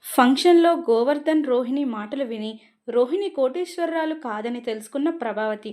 ఫంక్షన్‌లో గోవర్ధన్, రోహిణి మాటలు విని రోహిణి కోటీశ్వరురాలు కాదని తెలుసుకున్న ప్రభావతి.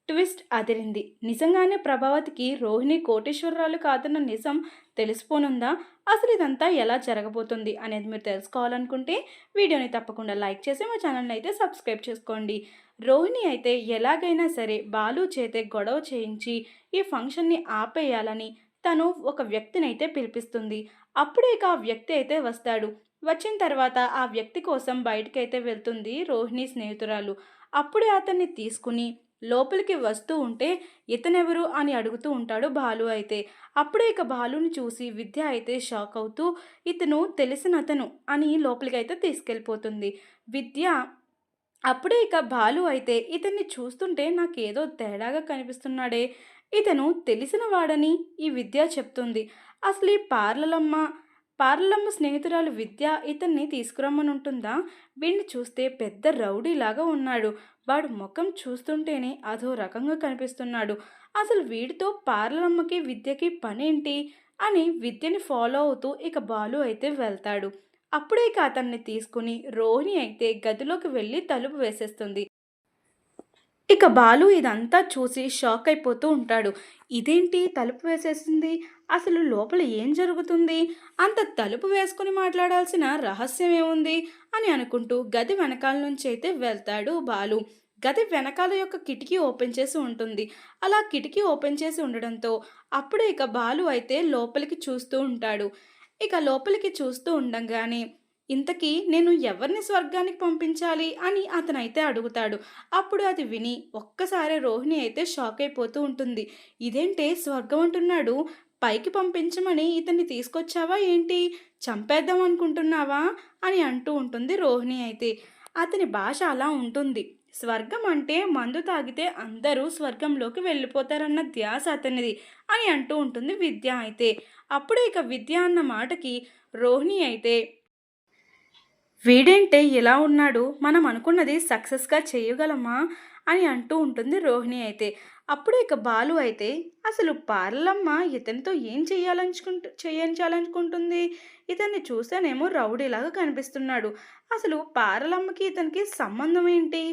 ట్విస్ట్ అదిరింది. నిజంగానే ప్రభావతికి రోహిణి కోటీశ్వరురాలు కాదన్న నిజం తెలిసిపోనుందా? అసలు ఇదంతా ఎలా జరగబోతుంది అనేది మీరు తెలుసుకోవాలనుకుంటే వీడియోని తప్పకుండా లైక్ చేసి మా ఛానల్‌ని అయితే సబ్స్క్రైబ్ చేసుకోండి. రోహిణి అయితే ఎలాగైనా సరే బాలు చేతే గొడవ చేయించి ఈ ఫంక్షన్‌ని ఆపేయాలని తను ఒక వ్యక్తినైతే పిలిపిస్తుంది. అప్పుడే ఇక ఆ వ్యక్తి అయితే వస్తాడు. వచ్చిన తర్వాత ఆ వ్యక్తి కోసం బయటికైతే వెళ్తుంది రోహిణి స్నేహితురాలు. అప్పుడే అతన్ని తీసుకుని లోపలికి వస్తూ ఉంటే ఇతనెవరు అని అడుగుతూ ఉంటాడు బాలు అయితే. అప్పుడే ఇక బాలుని చూసి విద్య అయితే షాక్ అవుతూ ఇతను తెలిసినతను అని లోపలికైతే తీసుకెళ్ళిపోతుంది. విద్య అప్పుడే ఇక బాలు అయితే ఇతన్ని చూస్తుంటే నాకేదో తేడాగా కనిపిస్తున్నాడే, ఇతను తెలిసిన వాడని ఈ విద్య చెప్తుంది. అసలు ఈ పార్లలమ్మ స్నేహితురాలు విద్య ఇతన్ని తీసుకురమ్మనుంటుందా? వీడిని చూస్తే పెద్ద రౌడీలాగా ఉన్నాడు. వాడు ముఖం చూస్తుంటేనే అదో రకంగా కనిపిస్తున్నాడు. అసలు వీడితో పార్లలమ్మకి విద్యకి పనేంటి అని విద్యని ఫాలో అవుతూ ఇక బాలు అయితే వెళ్తాడు. అప్పుడే ఇక అతన్ని తీసుకుని రోహిణి అయితే గదిలోకి వెళ్ళి తలుపు వేసేస్తుంది. ఇక బాలు ఇదంతా చూసి షాక్ అయిపోతూ ఉంటాడు. ఇదేంటి తలుపు వేసేసింది? అసలు లోపల ఏం జరుగుతుంది? అంత తలుపు వేసుకొని మాట్లాడాల్సిన రహస్యం ఏముంది? అని అనుకుంటూ గది వెనకాల నుంచి అయితే వెళ్తాడు బాలు. గది వెనకాల యొక్క కిటికీ ఓపెన్ చేసి ఉంటుంది. అలా కిటికీ ఓపెన్ చేసి ఉండడంతో అప్పుడే ఇక బాలు అయితే లోపలికి చూస్తూ ఉంటాడు. ఇక లోపలికి చూస్తూ ఉండంగానే ఇంతకీ నేను ఎవరిని స్వర్గానికి పంపించాలి అని అతనైతే అడుగుతాడు. అప్పుడు అది విని ఒక్కసారి రోహిణి అయితే షాక్ అయిపోతూ ఉంటుంది. ఇదేంటే స్వర్గం అంటున్నాడు, పైకి పంపించమని ఇతన్ని తీసుకొచ్చావా ఏంటి, చంపేద్దాం అనుకుంటున్నావా అని అంటూ ఉంటుంది రోహిణి అయితే. అతని భాష అలా ఉంటుంది. స్వర్గం అంటే మందు తాగితే అందరూ స్వర్గంలోకి వెళ్ళిపోతారన్న ధ్యాస అతనిది అని అంటూ ఉంటుంది విద్య అయితే. అప్పుడే ఇక విద్య అన్న మాటకి రోహిణి అయితే వీడేంటే ఇలా ఉన్నాడు, మనం అనుకున్నది సక్సెస్గా చేయగలమా అని అంటూ ఉంటుంది రోహిణి అయితే. అప్పుడే ఇక బాలు అయితే అసలు పార్లమ్మ ఇతనితో ఏం చేయించాలనుకుంటుంది, ఇతన్ని చూస్తేనేమో రౌడీలాగా కనిపిస్తున్నాడు, అసలు పార్లమ్మకి ఇతనికి సంబంధం ఏంటి,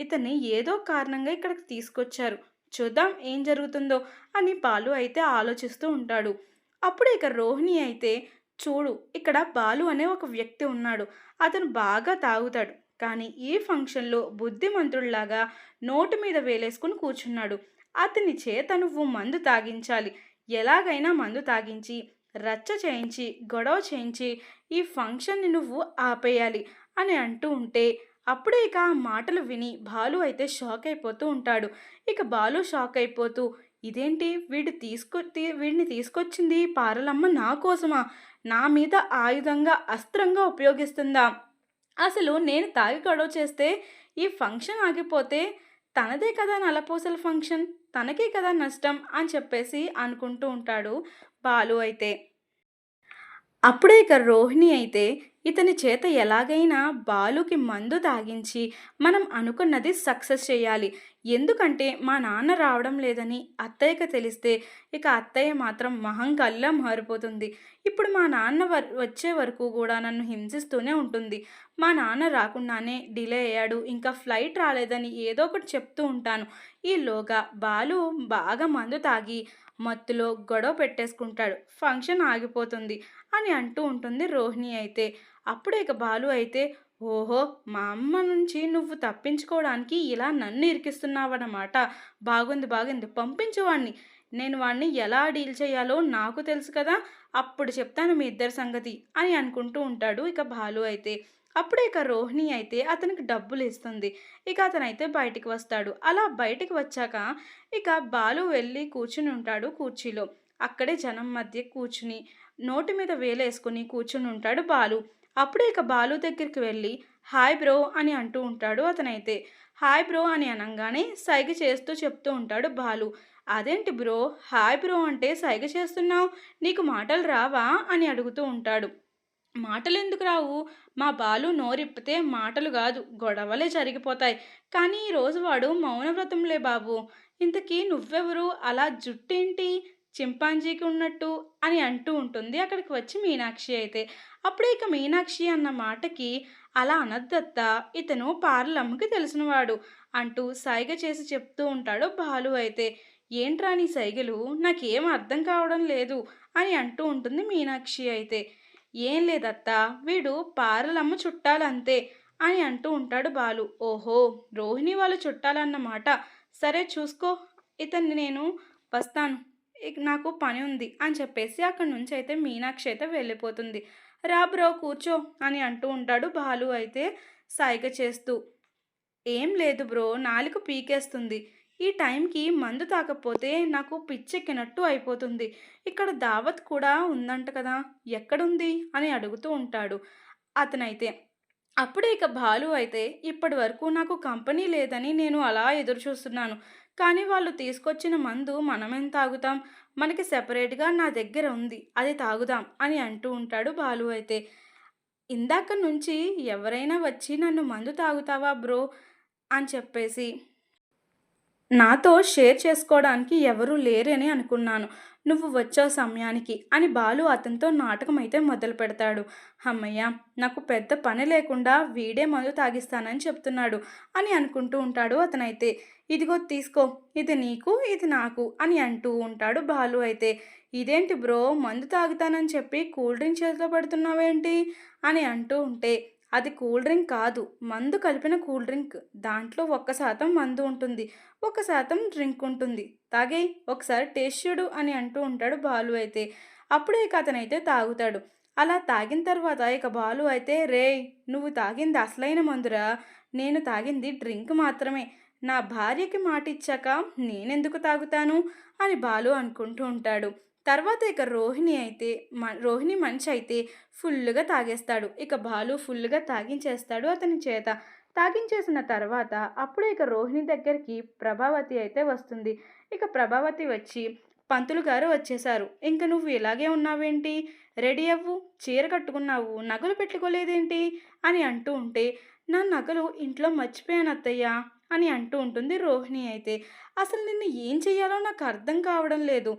ఇతన్ని ఏదో కారణంగా ఇక్కడికి తీసుకొచ్చారు, చూద్దాం ఏం జరుగుతుందో అని బాలు అయితే ఆలోచిస్తూ ఉంటాడు. అప్పుడు ఇక రోహిణి అయితే చూడు, ఇక్కడ బాలు అనే ఒక వ్యక్తి ఉన్నాడు, అతను బాగా తాగుతాడు, కానీ ఈ ఫంక్షన్లో బుద్ధిమంతుడిలాగా నోటి మీద వేలేసుకుని కూర్చున్నాడు, అతని చేత నువ్వు మందు తాగించాలి, ఎలాగైనా మందు తాగించి రచ్చ చేయించి గొడవ చేయించి ఈ ఫంక్షన్ని నువ్వు ఆపేయాలి అని అంటూ ఉంటే అప్పుడే ఇక ఆ మాటలు విని బాలు అయితే షాక్ అయిపోతూ ఉంటాడు. ఇక బాలు షాక్ అయిపోతూ ఇదేంటి వీడిని తీసుకొచ్చింది పారలమ్మ నా కోసమా, నా మీద ఆయుధంగా అస్త్రంగా ఉపయోగిస్తుందా, అసలు నేను తాగి గొడవ చేస్తే ఈ ఫంక్షన్ ఆగిపోతే తనదే కదా నలపూసల ఫంక్షన్, తనకే కదా నష్టం అని చెప్పేసి అనుకుంటూ ఉంటాడు బాలు అయితే. అప్పుడే ఇక రోహిణి అయితే ఇతని చేత ఎలాగైనా బాలుకి మందు తాగించి మనం అనుకున్నది సక్సెస్ చేయాలి, ఎందుకంటే మా నాన్న రావడం లేదని అత్తయ్యకి తెలిస్తే ఇక అత్తయ్య మాత్రం మహంకల్లా మారిపోతుంది. ఇప్పుడు మా నాన్న వచ్చే వరకు కూడా నన్ను హింసిస్తూనే ఉంటుంది, మా నాన్న రాకుండానే డిలే అయ్యాడు, ఇంకా ఫ్లైట్ రాలేదని ఏదో ఒకటి చెప్తూ ఉంటాను, ఈలోగా బాలు బాగా మందు తాగి మత్తులో గొడవ పెట్టేసుకుంటాడు, ఫంక్షన్ ఆగిపోతుంది అని అంటూ ఉంటుంది రోహిణి అయితే. అప్పుడే ఇక బాలు అయితే ఓహో, మా అమ్మ నుంచి నువ్వు తప్పించుకోవడానికి ఇలా నన్ను ఇరికిస్తున్నావన్నమాట, బాగుంది బాగుంది, పంపించు వాణ్ణి, నేను వాణ్ణి ఎలా డీల్ చేయాలో నాకు తెలుసు కదా, అప్పుడు చెప్తాను మీ ఇద్దరి సంగతి అని అనుకుంటూ ఉంటాడు ఇక బాలు అయితే. అప్పుడే ఇక రోహిణి అయితే అతనికి డబ్బులు ఇస్తుంది. ఇక అతనైతే బయటికి వస్తాడు. అలా బయటికి వచ్చాక ఇక బాలు వెళ్ళి కూర్చుని ఉంటాడు కుర్చీలో. అక్కడే జనం మధ్య కూర్చుని నోటి మీద వేలేసుకుని కూర్చుని ఉంటాడు బాలు. అప్పుడే ఇక బాలు దగ్గరికి వెళ్ళి హాయ్ బ్రో అని అంటూ ఉంటాడు అతనైతే. హాయ్ బ్రో అని అనగానే సైగ చేస్తూ చెప్తూ ఉంటాడు బాలు. అదేంటి బ్రో, హాయ్ బ్రో అంటే సైగ చేస్తున్నావు, నీకు మాటలు రావా అని అడుగుతూ ఉంటాడు. మాటలెందుకు రావు, మా బాలు నోరిప్పితే మాటలు కాదు గొడవలే జరిగిపోతాయి, కానీ ఈరోజు వాడు మౌనవ్రతంలే బాబు, ఇంతకీ నువ్వెవరు, అలా జుట్టేంటి, చింపాంజీకి ఉన్నట్టు అని అంటూ ఉంటుంది అక్కడికి వచ్చి మీనాక్షి అయితే. అప్పుడే ఇక మీనాక్షి అన్న మాటకి అలా అనద్దత్త, ఇతను పార్లమ్మకి తెలిసినవాడు అంటూ సైగ చేసి చెప్తూ ఉంటాడు బాలు అయితే. ఏంట్రా నీ సైగలు, నాకేం అర్థం కావడం లేదు అని అంటూ ఉంటుంది మీనాక్షి అయితే. ఏం లేదత్తా, వీడు పార్లమ్మ చుట్టాలంతే అని అంటూ ఉంటాడు బాలు. ఓహో, రోహిణి వాళ్ళు చుట్టాలన్నమాట. సరే చూసుకో, ఇతన్ని నేను వస్తాను, నాకు పని ఉంది అని చెప్పేసి అక్కడి నుంచి అయితే మీనాక్షి అయితే వెళ్ళిపోతుంది. రా బ్రో కూర్చో అని అంటూ ఉంటాడు బాలు అయితే సైగ చేస్తూ. ఏం లేదు బ్రో, నాలుక పీకేస్తుంది. ఈ టైంకి మందు తాగకపోతే నాకు పిచ్చెక్కినట్టు అయిపోతుంది. ఇక్కడ దావత్ కూడా ఉందంట కదా, ఎక్కడుంది అని అడుగుతూ ఉంటాడు అతనైతే. అప్పుడే ఇక బాలు అయితే, ఇప్పటి వరకు నాకు కంపెనీ లేదని నేను అలా ఎదురు చూస్తున్నాను. కానీ వాళ్ళు తీసుకొచ్చిన మందు మనమేం తాగుతాం? మనకి సెపరేట్‌గా నా దగ్గర ఉంది, అది తాగుదాం అని అంటూ ఉంటాడు బాలు అయితే. ఇందాక నుంచి ఎవరైనా వచ్చి నన్ను మందు తాగుతావా బ్రో అని చెప్పేసి నాతో షేర్ చేసుకోవడానికి ఎవరూ లేరని అనుకున్నాను. నువ్వు వచ్చావు సమయానికి అని బాలు అతనితో నాటకం అయితే మొదలు పెడతాడు. హమ్మయ్య! నాకు పెద్ద పని లేకుండా వీడే మందు తాగిస్తానని చెప్తున్నాడు అని అనుకుంటూ ఉంటాడు అతనైతే. ఇదిగో తీసుకో, ఇది నీకు, ఇది నాకు అని అంటూ ఉంటాడు బాలు అయితే. ఇదేంటి బ్రో, మందు తాగుతానని చెప్పి కూల్ డ్రింక్ చేతిలో పెడుతున్నావేంటి అని అంటూ ఉంటే, అది కూల్ డ్రింక్ కాదు, మందు కలిపిన కూల్ డ్రింక్. దాంట్లో 1% మందు ఉంటుంది, 1% డ్రింక్ ఉంటుంది. తాగేయ్, ఒకసారి టేస్ట్ చూడు అని అంటూ ఉంటాడు బాలు అయితే. అప్పుడే ఇక అతనైతే తాగుతాడు. అలా తాగిన తర్వాత ఇక బాలు అయితే, రేయ్ నువ్వు తాగింది అసలైన మందురా, నేను తాగింది డ్రింక్ మాత్రమే. నా భార్యకి మాట ఇచ్చాక నేనెందుకు తాగుతాను అని బాలు అనుకుంటూ ఉంటాడు. తర్వాత ఇక రోహిణి మనిషి అయితే ఫుల్లుగా తాగేస్తాడు. ఇక బాలు ఫుల్లుగా తాగించేస్తాడు అతని చేత. తాగించేసిన తర్వాత అప్పుడే ఇక రోహిణి దగ్గరికి ప్రభావతి అయితే వస్తుంది. ఇక ప్రభావతి వచ్చి, పంతులు గారు వచ్చేశారు, ఇంక నువ్వు ఇలాగే ఉన్నావేంటి, రెడీ అవ్వు, చీర కట్టుకున్నావు, నగలు పెట్టుకోలేదేంటి అని అంటూ ఉంటే, నా నగలు ఇంట్లో మర్చిపోయాను అత్తయ్య అని అంటూ ఉంటుంది రోహిణి అయితే. అసలు నిన్ను ఏం చెయ్యాలో నాకు అర్థం కావడం లేదు.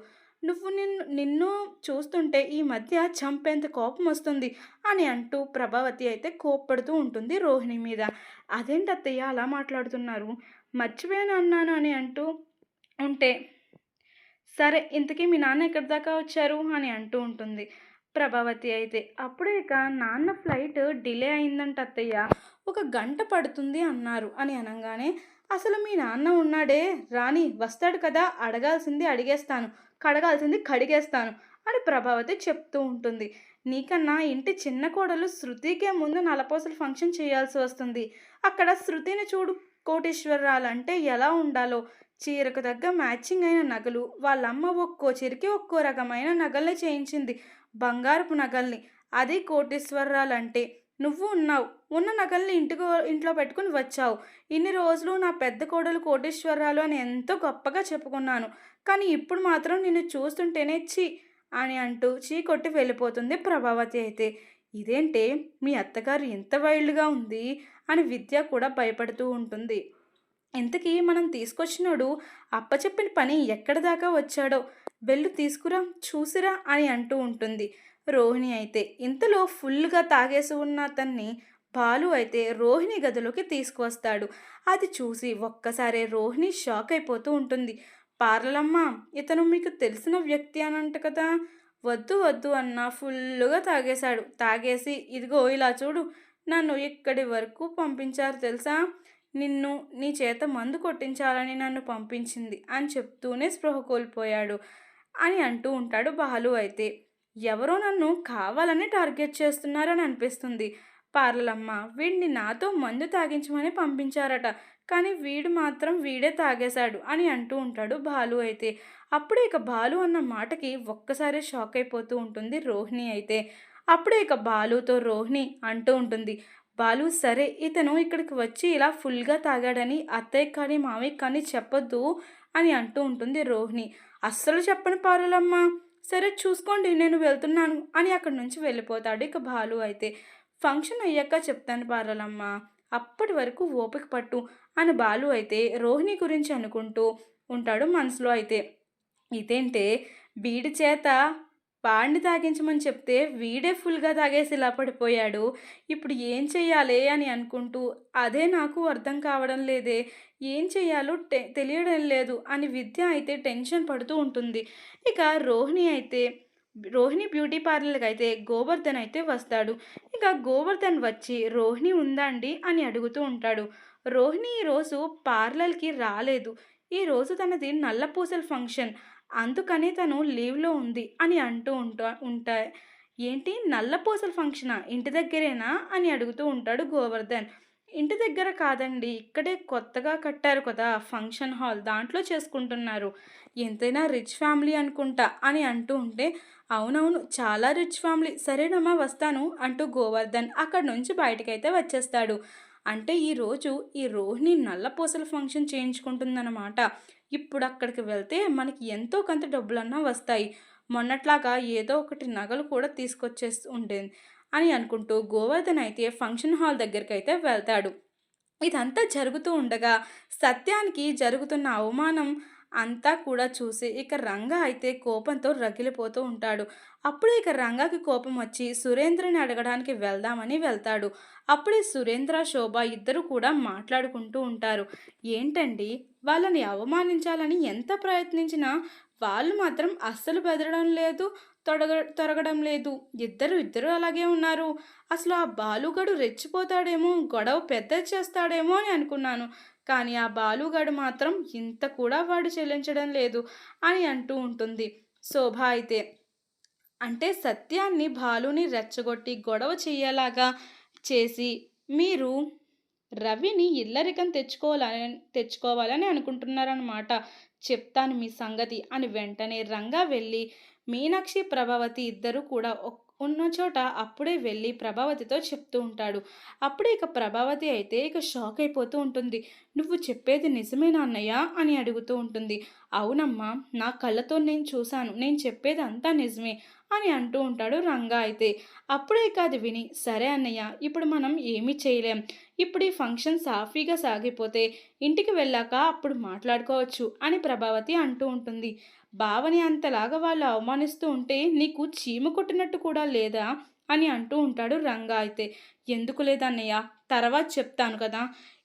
నిన్ను చూస్తుంటే ఈ మధ్య చంపేంత కోపం వస్తుంది అని అంటూ ప్రభావతి అయితే కోప్పడుతూ ఉంటుంది రోహిణి మీద. అదేంటి అత్తయ్య అలా మాట్లాడుతున్నారు, మర్చిపోయాను అన్నాను అని అంటూ ఉంటే, సరే ఇంతకీ మీ నాన్న ఎక్కడి దాకా వచ్చారు అని అంటూ ఉంటుంది ప్రభావతి అయితే. అప్పుడే ఇక నాన్న ఫ్లైట్ డిలే అయిందంట అత్తయ్య, 1 గంట పడుతుంది అన్నారు అని అనగానే, అసలు మీ నాన్న ఉన్నాడే, రాని వస్తాడు కదా, అడగాల్సింది అడిగేస్తాను, కడగాల్సింది కడిగేస్తాను అని ప్రభావతి చెప్తూ ఉంటుంది. నీకన్నా ఇంటి చిన్న కోడలు శృతికే ముందు నలపోసలు ఫంక్షన్ చేయాల్సి వస్తుంది. అక్కడ శృతిని చూడు, కోటీశ్వరరాలంటే ఎలా ఉండాలో, చీరకు తగ్గ మ్యాచింగ్ అయిన నగలు, వాళ్ళమ్మ ఒక్కో చీరకి ఒక్కో రకమైన నగల్ని చేయించింది, బంగారపు నగల్ని. అది కోటీశ్వరరాలంటే. నువ్వు ఉన్నావు, ఉన్న నగల్ని ఇంట్లో పెట్టుకుని వచ్చావు. ఇన్ని రోజులు నా పెద్ద కోడలు కోటీశ్వరరాలు అని ఎంతో గొప్పగా చెప్పుకున్నాను. కానీ ఇప్పుడు మాత్రం నిన్ను చూస్తుంటేనే ఛీ అని అంటూ చీ కొట్టి వెళ్ళిపోతుంది ప్రభావతి అయితే. ఇదేంటే మీ అత్తగారు ఎంత వైల్డ్గా ఉంది అని విద్య కూడా భయపడుతూ ఉంటుంది. ఇంతకీ మనం తీసుకొచ్చినోడు అప్పచెప్పిన పని ఎక్కడి దాకా వచ్చాడో, వెళ్ళు తీసుకురా చూసిరా అని అంటూ ఉంటుంది రోహిణి అయితే. ఇంతలో ఫుల్గా తాగేసి ఉన్న అతన్ని బాలు అయితే రోహిణి గదిలోకి తీసుకువస్తాడు. అది చూసి ఒక్కసారే రోహిణి షాక్ అయిపోతూ ఉంటుంది. పార్లమ్మ, ఇతను మీకు తెలిసిన వ్యక్తి అనంట కదా. వద్దు వద్దు అన్న ఫుల్లుగా తాగేశాడు. తాగేసి, ఇదిగో ఇలా చూడు, నన్ను ఇక్కడి వరకు పంపించారు తెలుసా, నిన్ను నీ చేత మందు కొట్టించాలని నన్ను పంపించింది అని చెప్తూనే స్పృహ కోల్పోయాడు అని అంటూ ఉంటాడు బాలు అయితే. ఎవరో నన్ను కావాలని టార్గెట్ చేస్తున్నారని అనిపిస్తుంది పార్లమ్మ. వీడిని నాతో మందు తాగించమని పంపించారట, కానీ వీడు మాత్రం వీడే తాగేశాడు అని అంటూ ఉంటాడు బాలు అయితే. అప్పుడే ఇక బాలు అన్న మాటకి ఒక్కసారి షాక్ అయిపోతూ ఉంటుంది రోహిణి అయితే. అప్పుడే ఇక బాలుతో రోహిణి అంటూ ఉంటుంది, బాలు సరే, ఇతను ఇక్కడికి వచ్చి ఇలా ఫుల్గా తాగాడని అత్తయ్య కానీ మామయ్య కానీ చెప్పొద్దు అని అంటూ ఉంటుంది రోహిణి. అస్సలు చెప్పను పార్వలమ్మ, సరే చూసుకోండి నేను వెళ్తున్నాను అని అక్కడి నుంచి వెళ్ళిపోతాడు ఇక బాలు అయితే. ఫంక్షన్ అయ్యాక చెప్తాను పార్వలమ్మ, అప్పటి వరకు ఓపిక పట్టు అని బాలు అయితే రోహిణి గురించి అనుకుంటూ ఉంటాడు మనసులో అయితే. ఇదేంటే వీడి చేత వాడిని తాగించమని చెప్తే వీడే ఫుల్‌గా తాగేసి ఇలా పడిపోయాడు. ఇప్పుడు ఏం చెయ్యాలే అని అనుకుంటూ, అదే నాకు అర్థం కావడం లేదే. ఏం చెయ్యాలో తెలియడం లేదు అని విద్య అయితే టెన్షన్ పడుతూ ఉంటుంది. ఇక రోహిణి అయితే రోహిణి బ్యూటీ పార్లర్‌కైతే గోవర్ధన్ అయితే వస్తాడు. ఇక గోవర్ధన్ వచ్చి రోహిణి ఉందా అండి అని అడుగుతూ ఉంటాడు. రోహిణి ఈరోజు పార్లర్‌కి రాలేదు. ఈరోజు తనది నల్లపూసల ఫంక్షన్. అందుకని తను లీవ్‌లో ఉంది అని అంటూ ఉంటాయి. ఏంటి నల్లపూసల ఫంక్షనా? ఇంటి దగ్గరేనా? అని అడుగుతూ ఉంటాడు గోవర్ధన్. ఇంటి దగ్గర కాదండి. ఇక్కడే కొత్తగా కట్టారు కదా! ఫంక్షన్ హాల్ దాంట్లో చేసుకుంటున్నారు. ఎంతైనా రిచ్ ఫ్యామిలీ అనుకుంటా అని అంటూ ఉంటే, అవునవును చాలా రిచ్ ఫ్యామిలీ. సరేనమ్మా వస్తాను అంటూ గోవర్ధన్ అక్కడి నుంచి బయటికైతే వచ్చేస్తాడు. అంటే ఈరోజు ఈ రోహిణి నల్లపూసల ఫంక్షన్ చేయించుకుంటుందన్నమాట. ఇప్పుడు అక్కడికి వెళ్తే మనకి ఎంతో కొంత డబ్బులన్నా వస్తాయి. మొన్నట్లాగా ఏదో ఒకటి నగలు కూడా తీసుకొచ్చేసి ఉండేది అని అనుకుంటూ గోవర్ధన్ అయితే ఫంక్షన్ హాల్ దగ్గరికైతే వెళ్తాడు. ఇదంతా జరుగుతూ ఉండగా సత్యానికి జరుగుతున్న అవమానం అంతా కూడా చూసి ఇక రంగా అయితే కోపంతో రగిలిపోతూ ఉంటాడు. అప్పుడే ఇక రంగాకి కోపం వచ్చి సురేంద్రని అడగడానికి వెళ్దామని వెళ్తాడు. అప్పుడే సురేంద్ర శోభ ఇద్దరు కూడా మాట్లాడుకుంటూ ఉంటారు. ఏంటండి వాళ్ళని అవమానించాలని ఎంత ప్రయత్నించినా వాళ్ళు మాత్రం అస్సలు బెదరడం లేదు, తొరగడం లేదు. ఇద్దరు అలాగే ఉన్నారు. అసలు ఆ బాలుగాడు రెచ్చిపోతాడేమో, గొడవ పెద్దది చేస్తాడేమో అని అనుకున్నాను. కానీ ఆ బాలుగాడు మాత్రం ఇంత కూడా వాడు చెల్లించడం లేదు అని అంటూ ఉంటుంది శోభ అయితే. అంటే సత్యాన్ని బాలుని రెచ్చగొట్టి గొడవ చెయ్యేలాగా చేసి మీరు రవిని ఇల్లరికం తెచ్చుకోవాలని అనుకుంటున్నారనమాట. చెప్తాను మీ సంగతి అని వెంటనే రంగా వెళ్ళి మీనాక్షి ప్రభావతి ఇద్దరు కూడా ఉన్న చోట అప్పుడే వెళ్ళి ప్రభావతితో చెప్తూ ఉంటాడు. అప్పుడే ఇక ప్రభావతి అయితే ఇక షాక్ అయిపోతూ ఉంటుంది. నువ్వు చెప్పేది నిజమేనా అన్నయ్య అని అడుగుతూ ఉంటుంది. అవునమ్మా నా కళ్ళతో నేను చూశాను, నేను చెప్పేది అంతా నిజమే అని అంటూ ఉంటాడు రంగా అయితే. అప్పుడే ఇక అది విని సరే అన్నయ్య ఇప్పుడు మనం ఏమీ చేయలేం. ఇప్పుడు ఈ ఫంక్షన్ సాఫీగా సాగిపోతే ఇంటికి వెళ్ళాక అప్పుడు మాట్లాడుకోవచ్చు అని ప్రభావతి అంటూ ఉంటుంది. బావని అంతలాగా వాళ్ళు అవమానిస్తూ ఉంటే నీకు చీమ కొట్టినట్టు కూడా లేదా అని అంటూ ఉంటాడు రంగా అయితే. ఎందుకు లేదన్నయ్య తర్వాత చెప్తాను కదా,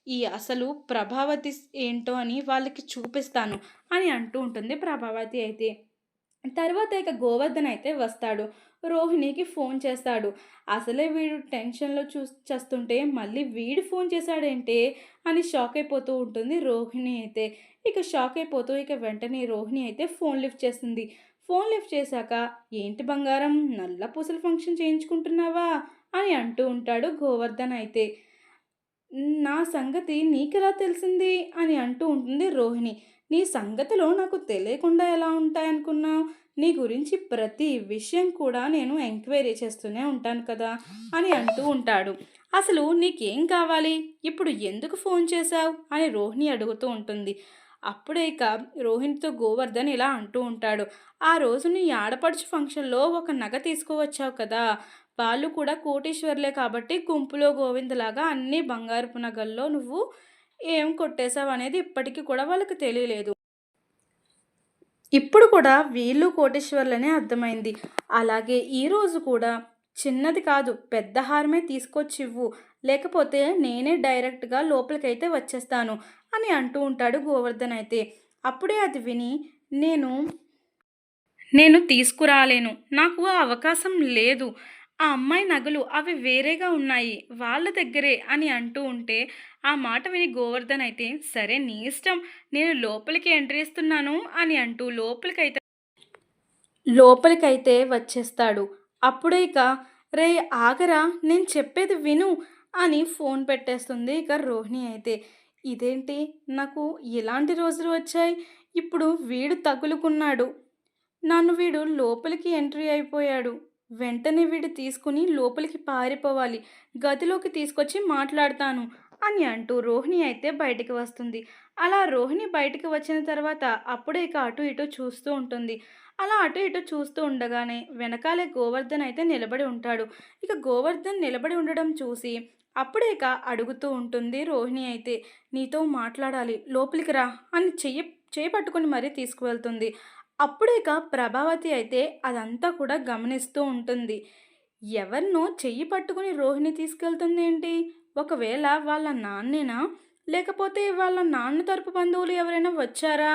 ఈ అసలు ప్రభావతి ఏంటో అని వాళ్ళకి చూపిస్తాను అని అంటూ ఉంటుంది ప్రభావతి అయితే. తర్వాత ఇక గోవర్ధన్ అయితే వస్తాడు. రోహిణికి ఫోన్ చేస్తాడు. అసలే వీడు టెన్షన్‌లో చస్తుంటే మళ్ళీ వీడు ఫోన్ చేశాడేంటే అని షాక్ అయిపోతూ ఉంటుంది రోహిణి అయితే. ఇక షాక్ అయిపోతూ ఇక వెంటనే రోహిణి అయితే ఫోన్ లిఫ్ట్ చేస్తుంది. ఫోన్ లిఫ్ట్ చేశాక ఏంటి బంగారం నల్ల పూసల ఫంక్షన్ చేయించుకుంటున్నావా అని అంటూ ఉంటాడు గోవర్ధన్ అయితే. నా సంగతి నీకెలా తెలిసింది అని అంటూ ఉంటుంది రోహిణి. నీ సంగతిలో నాకు తెలియకుండా ఎలా ఉంటాయనుకున్నావు? నీ గురించి ప్రతి విషయం కూడా నేను ఎంక్వైరీ చేస్తూనే ఉంటాను కదా అని అంటూ ఉంటాడు. అసలు నీకేం కావాలి? ఇప్పుడు ఎందుకు ఫోన్ చేశావు అని రోహిణి అడుగుతూ ఉంటుంది. అప్పుడే ఇక రోహిణితో గోవర్ధన్ ఇలా అంటూ ఉంటాడు. ఆ రోజు నీ ఆడపడుచు ఫంక్షన్లో ఒక నగ తీసుకువచ్చావు కదా, వాళ్ళు కూడా కోటీశ్వర్లే కాబట్టి గుంపులో గోవిందలాగా అన్ని బంగారపు నగల్లో నువ్వు ఏం కొట్టేశావు అనేది ఇప్పటికీ కూడా వాళ్ళకి తెలియలేదు. ఇప్పుడు కూడా వీళ్ళు కోటీశ్వర్లనే అర్థమైంది. అలాగే ఈరోజు కూడా చిన్నది కాదు పెద్ద హారమే తీసుకొచ్చి ఇవ్వు, లేకపోతే నేనే డైరెక్ట్గా లోపలికైతే వచ్చేస్తాను అని అంటూ ఉంటాడు గోవర్ధన్ అయితే. అప్పుడే అది విని నేను నేను తీసుకురాలేను. నాకు ఆ అవకాశం లేదు. ఆ అమ్మాయి నగలు అవి వేరేగా ఉన్నాయి. వాళ్ళ దగ్గరే అని అంటూ ఉంటే, ఆ మాట విని గోవర్ధన్ అయితే, సరే నీ ఇష్టం. నేను లోపలికి ఎంట్రీ ఇస్తున్నాను అని అంటూ లోపలికైతే వచ్చేస్తాడు. అప్పుడే ఇక రేయ్ ఆగరా నేను చెప్పేది విను అని ఫోన్ పెట్టేస్తుంది ఇక రోహిణి అయితే. ఇదేంటి నాకు ఇలాంటి రోజులు వచ్చాయి. ఇప్పుడు వీడు తగులుకున్నాడు. నన్ను వీడు లోపలికి ఎంట్రీ అయిపోయాడు. వెంటనే వీడు తీసుకుని లోపలికి పారిపోవాలి. గదిలోకి తీసుకొచ్చి మాట్లాడతాను అని అంటూ రోహిణి అయితే బయటికి వస్తుంది. అలా రోహిణి బయటికి వచ్చిన తర్వాత అప్పుడే ఇక అటు ఇటు చూస్తూ ఉంటుంది. అలా అటు ఇటు చూస్తూ ఉండగానే వెనకాలే గోవర్ధన్ అయితే నిలబడి ఉంటాడు. ఇక గోవర్ధన్ నిలబడి ఉండడం చూసి అప్పుడే ఇక అడుగుతూ ఉంటుంది రోహిణి అయితే. నీతో మాట్లాడాలి లోపలికి రా అని చెయ్యి పట్టుకొని మరీ తీసుకువెళ్తుంది. అప్పుడేక ప్రభావతి అయితే అదంతా కూడా గమనిస్తూ ఉంటుంది. ఎవరినో చెయ్యి పట్టుకుని రోహిణి తీసుకెళ్తుందేంటి? ఒకవేళ వాళ్ళ నాన్నేనా? లేకపోతే వాళ్ళ నాన్న తరపు బంధువులు ఎవరైనా వచ్చారా?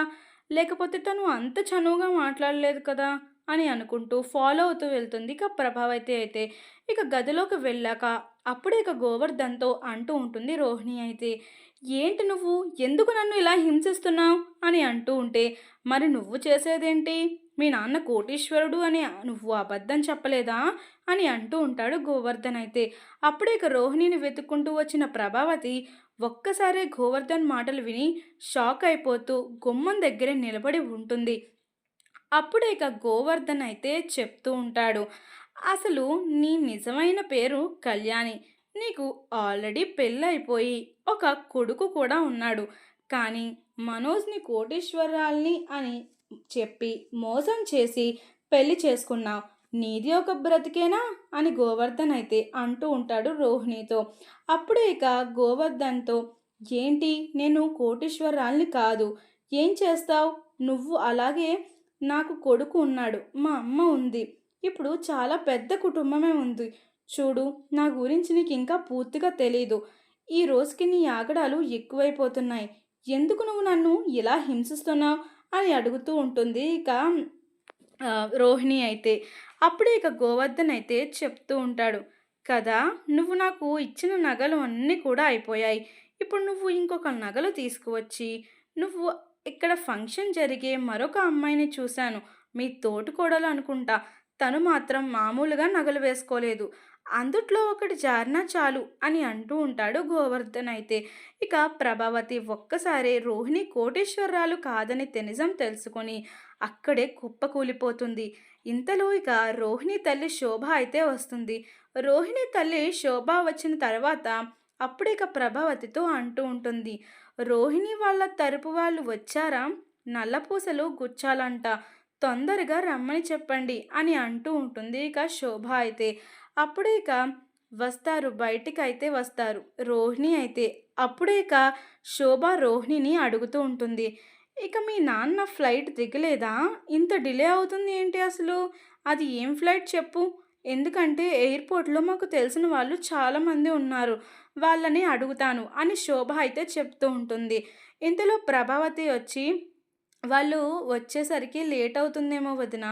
లేకపోతే తను అంత చనువుగా మాట్లాడలేదు కదా! అని అనుకుంటూ ఫాలో అవుతూ వెళ్తుంది ఇక ప్రభావతి అయితే. ఇక గదిలోకి వెళ్ళాక అప్పుడే ఇక గోవర్ధన్‌తో అంటూ ఉంటుంది రోహిణి అయితే. "ఏంటి నువ్వు? ఎందుకు నన్ను ఇలా హింసిస్తున్నావు?" అని అంటూ ఉంటే, "మరి నువ్వు చేసేదేంటి? మీ నాన్న కోటీశ్వరుడు అని నువ్వు అబద్ధం చెప్పలేదా?" అని అంటూ ఉంటాడు గోవర్ధన్ అయితే. అప్పుడే ఇక రోహిణిని వెతుక్కుంటూ వచ్చిన ప్రభావతి ఒక్కసారే గోవర్ధన్ మాటలు విని షాక్ అయిపోతూ గుమ్మం దగ్గరే నిలబడి ఉంటుంది. అప్పుడే ఇక గోవర్ధన్ అయితే చెప్తూ ఉంటాడు. "అసలు నీ నిజమైన పేరు కళ్యాణి. నీకు ఆల్రెడీ పెళ్ళైపోయి ఒక కొడుకు కూడా ఉన్నాడు. కానీ మనోజ్‌ని కోటీశ్వరురాల్ని అని చెప్పి మోసం చేసి పెళ్లి చేసుకున్నావు. నీది ఒక బ్రతికేనా?" అని గోవర్ధన్ అయితే అంటూ ఉంటాడు రోహిణితో. అప్పుడే ఇక గోవర్ధన్‌తో, "ఏంటి నేను కోటీశ్వరురాల్ని కాదు. ఏం చేస్తావు? నువ్వు అలాగే నాకు కొడుకు ఉన్నాడు. మా అమ్మ ఉంది. ఇప్పుడు చాలా పెద్ద కుటుంబమే ఉంది. చూడు, నా గురించి నీకింకా పూర్తిగా తెలీదు. ఈ రోజుకి నీ ఆగడాలు ఎక్కువైపోతున్నాయి. ఎందుకు నువ్వు నన్ను ఇలా హింసిస్తున్నావు?" అని అడుగుతూ ఉంటుంది ఇక రోహిణి అయితే. అప్పుడే ఇక గోవర్ధన్ అయితే చెప్తూ ఉంటాడు. "కదా! నువ్వు నాకు ఇచ్చిన నగలు అన్నీ కూడా అయిపోయాయి. ఇప్పుడు నువ్వు ఇంకొక నగలు తీసుకువచ్చి, నువ్వు ఇక్కడ ఫంక్షన్ జరిగే మరొక అమ్మాయిని చూశాను. మీ తోటికోడలు అనుకుంటా. తను మాత్రం మామూలుగా నగలు వేసుకోలేదు. అందుట్లో ఒకటి జారినా చాలు" అని అంటూ ఉంటాడు గోవర్ధన్ అయితే. ఇక ప్రభావతి ఒక్కసారే రోహిణి కోటీశ్వరురాలు కాదని నిజం తెలుసుకొని అక్కడే కుప్పకూలిపోతుంది. ఇంతలో ఇక రోహిణి తల్లి శోభ అయితే వస్తుంది. రోహిణి తల్లి శోభ వచ్చిన తర్వాత అప్పుడిక ప్రభావతితో అంటూ ఉంటుంది. "రోహిణి వాళ్ళ తరపు వాళ్ళు వచ్చారా? నల్లపూసలు గుచ్చాలంట. తొందరగా రమ్మని చెప్పండి" అని అంటూ ఉంటుంది ఇక శోభ అయితే. అప్పుడే ఇక వస్తారు, బయటికైతే వస్తారు. రోహిణి అయితే అప్పుడే ఇక శోభ రోహిణిని అడుగుతూ ఉంటుంది. "ఇక మీ నాన్న ఫ్లైట్ దిగలేదా? ఇంత డిలే అవుతుంది ఏంటి అసలు? అది ఏం ఫ్లైట్ చెప్పు? ఎందుకంటే ఎయిర్‌పోర్ట్‌లో మాకు తెలిసిన వాళ్ళు చాలామంది ఉన్నారు. వాళ్ళని అడుగుతాను" అని శోభ అయితే చెప్తూ ఉంటుంది. ఇంతలో ప్రభావతి వచ్చి, "వాళ్ళు వచ్చేసరికి లేట్ అవుతుందేమో వదిన.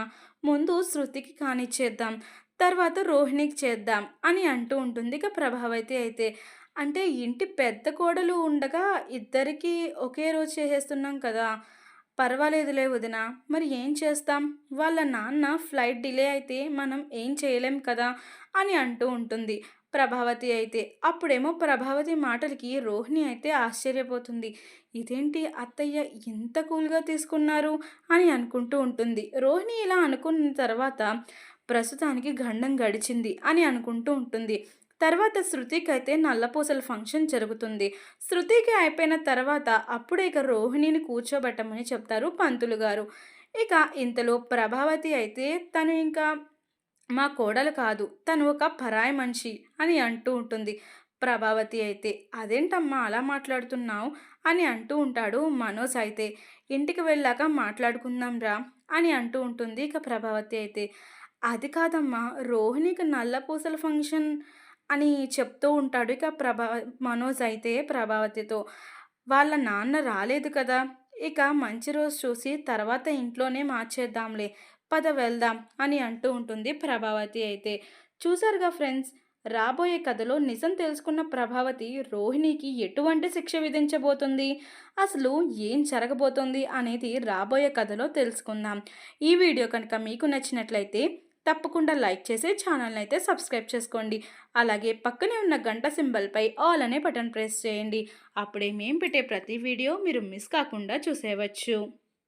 ముందు శృతికి కానిచ్చేద్దాం. తర్వాత రోహిణికి చేద్దాం" అని అంటూ ఉంటుంది ఇక ప్రభావతి అయితే. "అంటే ఇంటి పెద్ద కోడలు ఉండగా ఇద్దరికీ ఒకే రోజు చేసేస్తున్నాం కదా! పర్వాలేదులే వదిన. మరి ఏం చేస్తాం? వాళ్ళ నాన్న ఫ్లైట్ డిలే అయితే మనం ఏం చేయలేం కదా!" అని అంటూ ఉంటుంది ప్రభావతి అయితే. అప్పుడేమో ప్రభావతి మాటలకి రోహిణి అయితే ఆశ్చర్యపోతుంది. "ఇదేంటి అత్తయ్య ఇంత కూల్‌గా తీసుకున్నారు?" అని అనుకుంటూ ఉంటుంది. రోహిణి ఇలా అనుకున్న తర్వాత ప్రస్తుతానికి గండం గడిచింది అని అనుకుంటూ ఉంటుంది. తర్వాత శృతికైతే నల్లపూసల ఫంక్షన్ జరుగుతుంది. శృతికి అయిపోయిన తర్వాత అప్పుడే ఇక రోహిణిని కూర్చోబెట్టమని చెప్తారు పంతులు గారు. ఇక ఇంతలో ప్రభావతి అయితే తను ఇంకా మా కోడలు కాదు, తను ఒక పరాయి మనిషి అని అంటూ ఉంటుంది. ప్రభావతి అయితే, "అదేంటమ్మా అలా మాట్లాడుతున్నావు?" అని అంటూ ఉంటాడు మనోజ్ అయితే. "ఇంటికి వెళ్ళాక మాట్లాడుకుందాం రా" అని అంటూ ఉంటుంది ఇక ప్రభావతి అయితే. "అది కాదమ్మా, రోహిణికి నల్లపూసల ఫంక్షన్" అని చెప్తూ ఉంటాడు ఇక మనోజ్ అయితే ప్రభావతితో. "వాళ్ళ నాన్న రాలేదు కదా! ఇక మంచి రోజు చూసి తర్వాత ఇంట్లోనే మార్చేద్దాంలే. పద వెళ్దాం" అని అంటూ ఉంటుంది ప్రభావతి అయితే. చూసారుగా ఫ్రెండ్స్, రాబోయే కథలో నిజం తెలుసుకున్న ప్రభావతి రోహిణికి ఎటువంటి శిక్ష విధించబోతుంది? అసలు ఏం జరగబోతోంది అనేది రాబోయే కథలో తెలుసుకుందాం. ఈ వీడియో కనుక మీకు నచ్చినట్లయితే తప్పకుండా లైక్ చేసి ఛానల్ని అయితే సబ్స్క్రైబ్ చేసుకోండి. అలాగే పక్కనే ఉన్న గంట సింబల్పై ఆల్ అనే బటన్ ప్రెస్ చేయండి. అప్పుడే మేము పెట్టే ప్రతి వీడియో మీరు మిస్ కాకుండా చూసేయవచ్చు.